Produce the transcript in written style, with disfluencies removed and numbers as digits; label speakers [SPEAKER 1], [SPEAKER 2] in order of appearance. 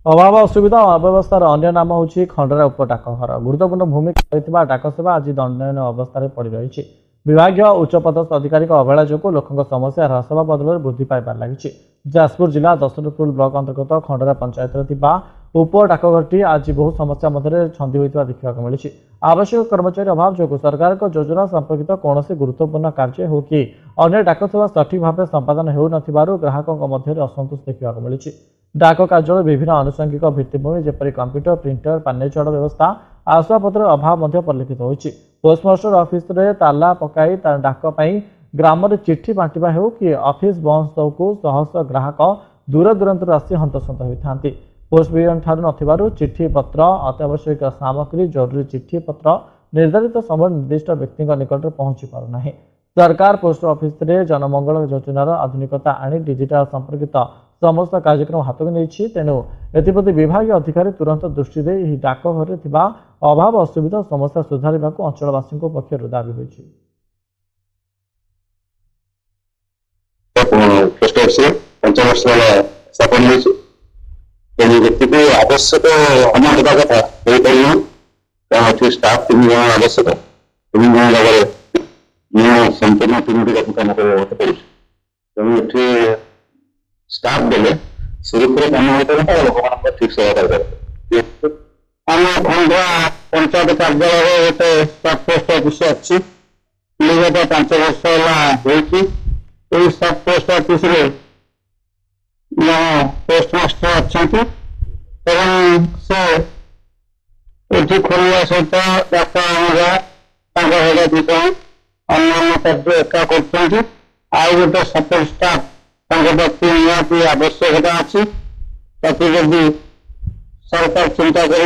[SPEAKER 1] अभाव असुविधा और अव्यवस्थार अन्य नाम होछि खंडरा उप डाकघर। गुरुत्वपूर्ण भूमिका रहितबा डाकसेवा आज दंडनीय अवस्था पड़ रही। विभागीय उच्चपदस्थ अधिकारी अवहेला जो लोकों समस्या ह्रास होगा बदल वृद्धि पाइबार लगी। जाजपुर जिला दशरथपुर ब्लॉक अंतर्गत खंडरा पंचायत उप डाकघरटी आज बहुत समस्या मध्य छंदी होता देखा मिली। आवश्यक कर्मचारी अभाव जो सरकार योजना संपर्कित कौन गुरुत्वपूर्ण कार्य हो कि अन्य डाकसेवा सठिक भाव संपादन हो ग्राहकों मध्य असंतोष देखा मिली। डाक कार्यालय विभिन्न आनुषंगिक भित्तिभूमि जेपरि कंप्यूटर प्रिंटर पानी जल व्यवस्था आसवाबपत्र अभाव परिलक्षित होती। पोस्टमास्टर ऑफिस रे ताला पकाई डाक ग्राम में चिठी बांटा हो कि ऑफिस बंद को शह शह ग्राहक दूर दूरांत आसी हंतसंत होती। पोस्ट विभाग ठार न चिठी पत्र अत्यावश्यक सामग्री जरूरी चिठी पत्र निर्धारित समय निर्दिष्ट व्यक्ति निकट पहुंची पारना। सरकार पोस्ट ऑफिस रे जनमंगल योजनार आधुनिकता आनी डिजिटाल संपर्कित समस्त कार्यक्रम हाथ में नहीं। तेणु एप्रति विभाग अधिकारी तुरंत दृष्टि दे डाकघर अभाव असुविधा समस्या सुधार अंचलवासी पक्ष दाबी होती।
[SPEAKER 2] आवश्यक स्टाफ 3 जन आवश्यक 3 जन जगह संपूर्ण 3टी कम तेणु स्टाफ देले सुरक्षित कम होता है लोक ठीक सहयोग पंचायत कार्यालय गोटे सब पोस्ट ऑफिस अच्छी 5 वर्ष है सब पोस्ट ऑफिस पोस्ट मास्टर अच्छा से खोलने सहित डाक्टर अन्य कार्य एका कर गोटे सपोर्ट स्टाफ आवश्यकता अच्छी सरकार चिंता कर